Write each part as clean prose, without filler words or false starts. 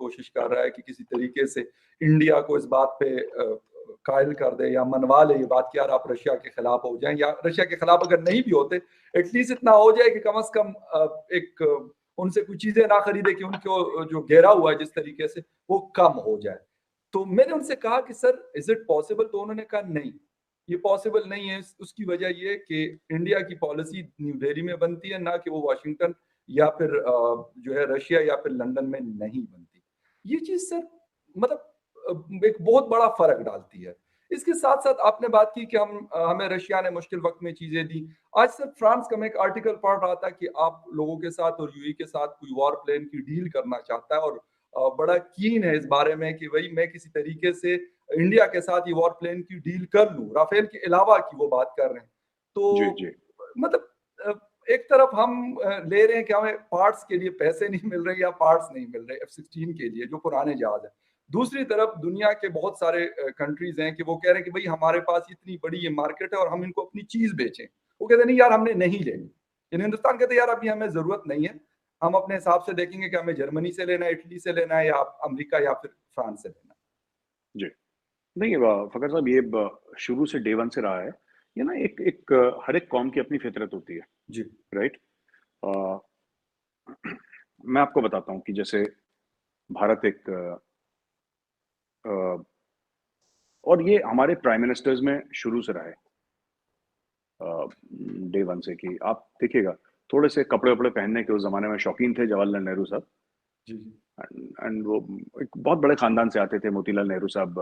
कोशिश कर रहा है कि किसी तरीके से इंडिया को इस बात पे कायल कर दे या मनवा ले ये बात कि यार आप रशिया के खिलाफ हो जाएं, या रशिया के खिलाफ अगर नहीं भी होते एटलीस्ट इतना हो जाए कि कम से कम एक उनसे कुछ चीजें ना खरीदे कि उनको जो घेरा हुआ है जिस तरीके से वो कम हो जाए। तो मैंने उनसे कहा कि सर इज इट पॉसिबल, तो उन्होंने कहा नहीं ये पॉसिबल नहीं है। उसकी वजह ये कि इंडिया की पॉलिसी न्यू दिल्ली में बनती है, ना कि वो वाशिंगटन या फिर जो है रशिया या फिर लंदन में नहीं बनती। ये चीज सर मतलब एक बहुत बड़ा फर्क डालती है। इसके साथ साथ आपने बात की कि हमें रशिया ने मुश्किल वक्त में चीजें दी। आज सर फ्रांस का मैं एक आर्टिकल पढ़ रहा था कि आप लोगों के साथ और यूएई के साथ कोई वॉर प्लेन की डील करना चाहता है और बड़ा कीन है इस बारे में कि भाई मैं किसी तरीके से इंडिया के साथ ये वॉर प्लेन की डील कर लूं, राफेल के अलावा की वो बात कर रहे हैं। तो जी। मतलब एक तरफ हम ले रहे हैं कि हमें पार्ट्स के लिए पैसे नहीं मिल रहे या पार्ट्स नहीं मिल रहे F-16 के लिए जो पुराने जहाज है। दूसरी तरफ दुनिया के बहुत सारे कंट्रीज हैं कि वो कह रहे हैं कि भाई हमारे पास इतनी बड़ी ये मार्केट है और हम इनको अपनी चीज बेचें। वो कहते हैं नहीं यार हमने नहीं लेनी। हिंदुस्तान कहते हैं यार अभी हमें जरूरत नहीं है, हम अपने हिसाब से देखेंगे कि हमें जर्मनी से लेना है, इटली से लेना है या अमेरिका या फिर फ्रांस से लेना है। जी नहीं फकर साहब, ये शुरू से डे वन से रहा है। ये ना एक एक हर एक कौम की अपनी फितरत होती है। जी राइट। मैं आपको बताता हूँ कि जैसे भारत एक और ये हमारे प्राइम मिनिस्टर्स में शुरू से रहा है डे वन से, कि आप देखिएगा थोड़े से कपड़े वपड़े पहनने के उस जमाने में शौकीन थे जवाहरलाल नेहरू साहब। जी एंड वो एक बहुत बड़े खानदान से आते थे। मोतीलाल नेहरू साहब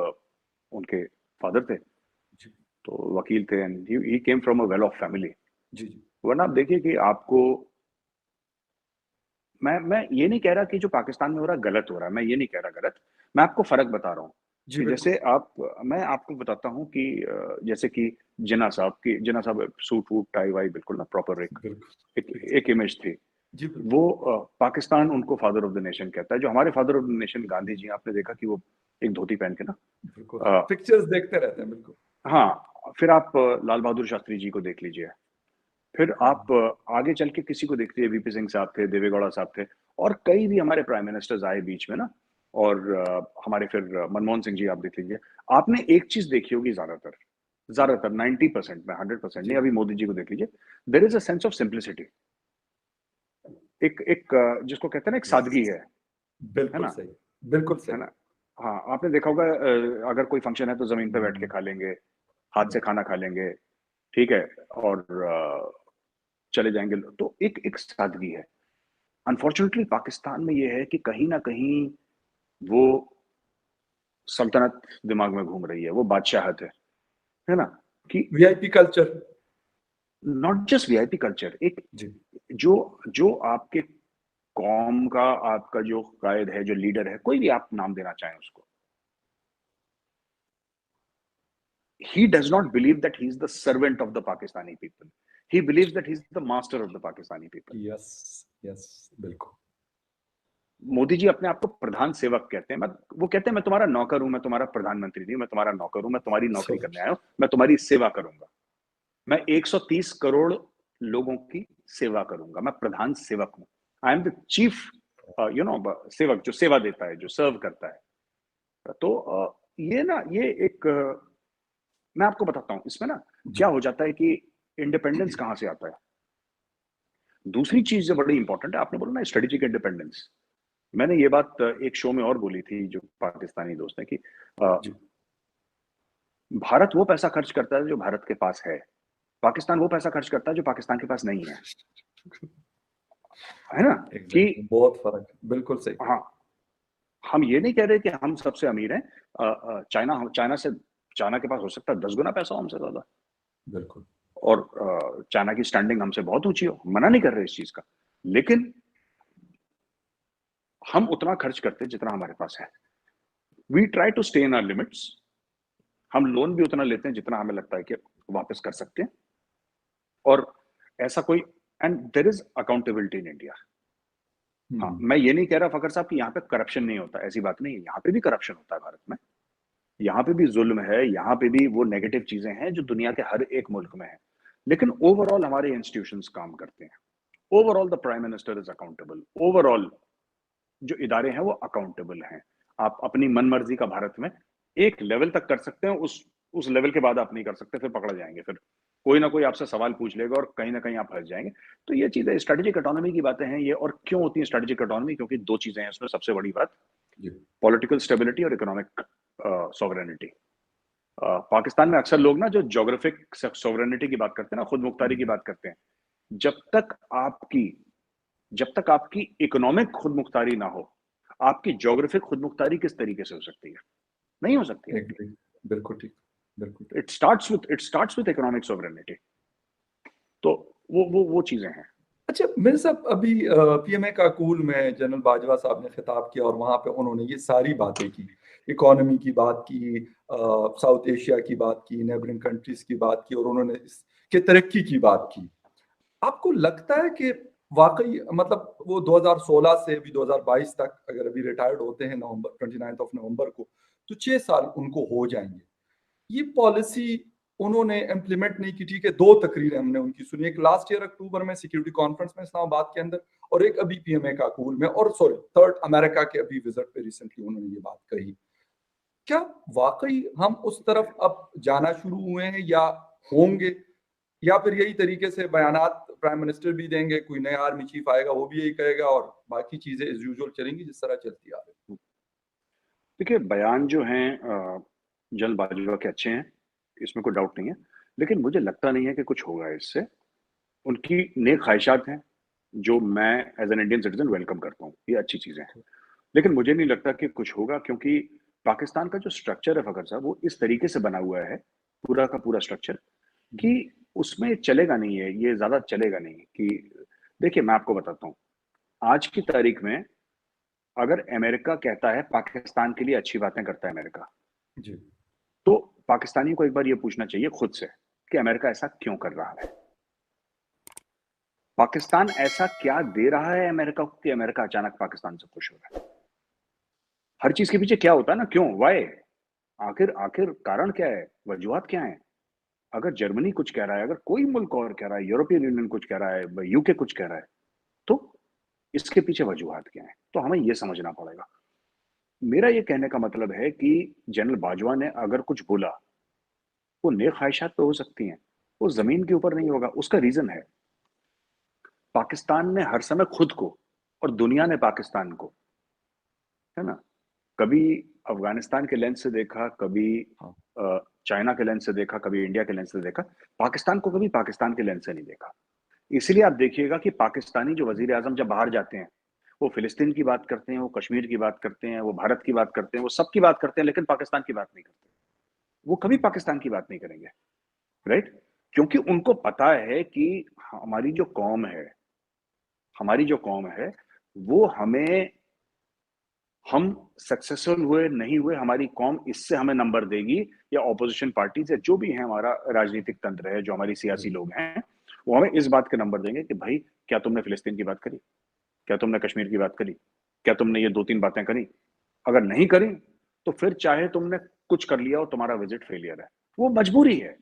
उनके फादर थे, जी तो वकील थे, and he came from a well of family. जी वरना आप देखिए कि आपको, मैं ये नहीं कह रहा कि जो पाकिस्तान में हो रहा है गलत हो रहा है, मैं ये नहीं कह रहा गलत, मैं आपको फर्क बता रहा हूँ जी कि बिल्कुल। जैसे आप, मैं आपको बताता हूँ कि जैसे कि जिन्ना साहब सूट वूट टाई वाई बिल्कुल ना प्रॉपर, बिल्कुल एक इमेज थी। जी बिल्कुल। वो पाकिस्तान उनको फादर ऑफ द नेशन कहता है। जो हमारे father of the nation Gandhi ji, आपने देखा कि वो एक धोती पहन के ना, बिल्कुल अ, पिक्चर्स देखते रहते हैं बिल्कुल। हाँ, फिर आप लाल बहादुर शास्त्री जी को देख लीजिए, फिर आप आगे चल के किसी को देख लीजिए, वीपी सिंह साहब थे, देवेगौड़ा साहब थे, और कई भी हमारे प्राइम मिनिस्टर्स आए बीच में ना, और हमारे फिर मनमोहन सिंह जी आप देख लीजिए। आपने एक चीज देखी होगी, ज्यादातर 90% में, 100% नहीं, जी अभी मोदी जी को देख लीजिए, there is a sense of simplicity. एक एक जिसको कहते हैं ना, एक सादगी है बिल्कुल ना, सही, बिल्कुल है सही। ना। हाँ, आपने देखा होगा अगर कोई फंक्शन है तो जमीन पे बैठ के हम्म, खा लेंगे, हाथ से खाना खा लेंगे, ठीक है, और चले जाएंगे। तो एक एक सादगी है। अनफॉर्चुनेटली पाकिस्तान में ये है कि कहीं ना कहीं वो सल्तनत दिमाग में घूम रही है, वो बादशाहत है ना, कि VIP culture. Not just VIP culture, एक जी जो जो आपके कौम का, आपका जो कायद है, जो लीडर है, कोई भी आप नाम देना चाहें उसको, he does not believe that he is the servant of the Pakistani people. He believes that he is the master of the Pakistani people. Yes yes बिल्कुल। मोदी जी अपने आप को प्रधान सेवक कहते हैं। वो कहते हैं मैं तुम्हारा नौकर हूं, मैं तुम्हारा प्रधानमंत्री नहीं, मैं तुम्हारा नौकर हूं, मैं तुम्हारी नौकरी करने आया हूं, मैं तुम्हारी सेवा करूंगा, मैं 130 करोड़ लोगों की सेवा करूंगा, मैं प्रधान सेवक हूं। आई एम द चीफ सेवक, जो सेवा देता है, जो सर्व करता है। तो ये ना, ये एक मैं आपको बताता हूं इसमें ना जी क्या हो जाता है कि इंडिपेंडेंस कहां से आता है। दूसरी चीज जो बड़ी इंपॉर्टेंट है, आपने बोला ना स्ट्रेटेजिक इंडिपेंडेंस, मैंने ये बात एक शो में और बोली थी, जो पाकिस्तानी दोस्त ने, कि जी भारत वो पैसा खर्च करता है जो भारत के पास है, पाकिस्तान वो पैसा खर्च करता है जो पाकिस्तान के पास नहीं है ना, कि एग्जैक्टली बहुत फर्क है, बिल्कुल सही। हाँ, हम ये नहीं कह रहे कि हम सबसे अमीर हैं। चाइना के पास हो सकता है 10 गुना पैसा हमसे ज्यादा, बिल्कुल और चाइना की स्टैंडिंग हमसे बहुत ऊंची हो, मना नहीं कर रहे इस चीज का, लेकिन हम उतना खर्च करते हैं जितना हमारे पास है। We try to stay in our limits. हम लोन भी उतना लेते हैं जितना हमें लगता है कि वापस कर सकते हैं, और ऐसा कोई, and there is accountability in India. हाँ, मैं ये नहीं कह रहा फकर साहब कि यहाँ पे करप्शन नहीं होता, ऐसी बात नहीं है, यहाँ पे भी करप्शन होता है भारत में, यहाँ पे भी जुल्म है, यहाँ पे भी वो नेगेटिव चीजें हैं जो दुनिया के हर एक मुल्क में है, लेकिन ओवरऑल हमारे इंस्टीट्यूशंस काम करते हैं। Overall the prime minister is accountable. Overall जो इदारे हैं वो अकाउंटेबल हैं। आप अपनी मनमर्जी का भारत में एक लेवल तक कर सकते हैं, उस लेवल के बाद आप नहीं कर सकते, फिर पकड़ा जाएंगे, फिर कोई ना कोई आपसे सवाल पूछ लेगा और कहीं ना कहीं आप फंस जाएंगे। तो ये चीजें स्ट्रेटेजिक इकोनॉमी की बातें हैं ये। और क्यों होती है स्ट्रेटेजिक इकोनॉमी? क्योंकि दो चीजें हैं उसमें सबसे बड़ी बात, पॉलिटिकल स्टेबिलिटी और इकोनॉमिक सॉवरेनिटी। पाकिस्तान में अक्सर लोग ना जो ज्योग्राफिक सॉवरेनिटी की बात करते हैं ना, खुद मुख्तारी की बात करते हैं, जब तक आपकी इकोनॉमिक खुद मुख्तारी ना हो, आपकी ज्योग्राफिक खुद मुख्तारी किस तरीके से हो सकती है? नहीं हो सकती है। बिल्कुल ठीक, बिल्कुल ठीक। It starts with economic sovereignty. तो वो चीजें हैं। अच्छा मेरे साहब, अभी पीएमए काकूल में जनरल बाजवा साहब ने खिताब किया और वहां पे उन्होंने ये सारी बातें की, इकोनॉमी की बात की, साउथ एशिया की बात की, नेबरिंग कंट्रीज की बात की, और उन्होंने इसके तरक्की की बात की। आपको लगता है कि वाकई मतलब वो 2016 से अभी 2022 तक अगर अभी रिटायर्ड होते हैं नवंबर 29 नवंबर को, तो 6 साल उनको हो जाएंगे, ये पॉलिसी उन्होंने इम्प्लीमेंट नहीं की? ठीक है, 2 तकरीरें हमने उनकी सुनी, एक लास्ट ईयर अक्टूबर में सिक्योरिटी कॉन्फ्रेंस में इस्लामाबाद के अंदर, और एक अभी पीएमए काकूल में, और सॉरी थर्ड अमेरिका के अभी विजिट पे रिसेंटली उन्होंने ये बात कही। क्या वाकई हम उस तरफ अब जाना शुरू हुए हैं या होंगे, या फिर यही तरीके से बयानात प्राइम मिनिस्टर भी देंगे, कोई नया आर्मी चीफ आएगा वो भी यही कहेगा, और बाकी चीजें एज यूजुअल चलेंगी जिस तरह चलती आ रही? देखिए, बयान जो हैं जनरल बाजवा के अच्छे हैं, इसमें कोई डाउट नहीं है, लेकिन मुझे लगता नहीं है कि कुछ होगा इससे। उनकी नेक ख्वाहिशात हैं जो मैं as an Indian citizen welcome करता हूँ, ये अच्छी चीजें हैं, लेकिन मुझे नहीं लगता कि कुछ होगा, क्योंकि पाकिस्तान का जो स्ट्रक्चर है फखर साहब, वो इस तरीके से बना हुआ है, पूरा का पूरा स्ट्रक्चर, कि उसमें चलेगा नहीं है, ये ज्यादा चलेगा नहीं। कि देखिए मैं आपको बताता हूँ, आज की तारीख में अगर अमेरिका कहता है पाकिस्तान के लिए अच्छी बातें करता है अमेरिका, जी, तो पाकिस्तानियों को एक बार ये पूछना चाहिए खुद से कि अमेरिका ऐसा क्यों कर रहा है? पाकिस्तान ऐसा क्या दे रहा है अमेरिका को कि अमेरिका अचानक पाकिस्तान से खुश हो रहा है? हर चीज के पीछे क्या होता है ना, क्यों, वाई, आखिर आखिर कारण क्या है, वजूहत क्या है? अगर जर्मनी कुछ कह रहा है, अगर कोई मुल्क और कह रहा है, यूरोपियन यूनियन कुछ कह रहा है, यूके कुछ कह रहा है, तो इसके पीछे वजूहत क्या है? तो हमें यह समझना पड़ेगा। मेरा ये कहने का मतलब है कि जनरल बाजवा ने अगर कुछ बोला, वो नेक ख्वाहिशात तो हो सकती हैं, वो जमीन के ऊपर नहीं होगा। उसका रीजन है, पाकिस्तान ने हर समय खुद को, और दुनिया ने पाकिस्तान को, है ना, कभी अफगानिस्तान के लेंस से देखा, कभी हाँ, चाइना के लेंस से देखा, कभी इंडिया के लेंस से देखा, पाकिस्तान को कभी पाकिस्तान के लेंस से नहीं देखा। इसलिए आप देखिएगा कि पाकिस्तानी जो वजीर आजम जब बाहर जाते हैं, वो फिलिस्तीन की बात करते हैं, वो कश्मीर की बात करते हैं, वो भारत की बात करते हैं, वो सबकी बात करते हैं, लेकिन पाकिस्तान की बात नहीं करते। वो कभी पाकिस्तान की बात नहीं करेंगे, राइट? क्योंकि उनको पता है कि हमारी जो कौम है, हमारी जो कौम है, वो हमें, हम सक्सेसफुल हुए नहीं हुए, हमारी कौम इससे हमें नंबर देगी, या ऑपोजिशन पार्टी से जो भी है, हमारा राजनीतिक तंत्र है, जो हमारी सियासी लोग हैं, वो हमें इस बात के नंबर देंगे कि भाई क्या तुमने फिलिस्तीन की बात करी, क्या तुमने कश्मीर की बात करी, क्या तुमने ये 2-3 बातें करी? अगर नहीं करी, तो फिर चाहे तुमने कुछ कर लिया हो, तुम्हारा विजिट फेलियर है। वो मजबूरी है।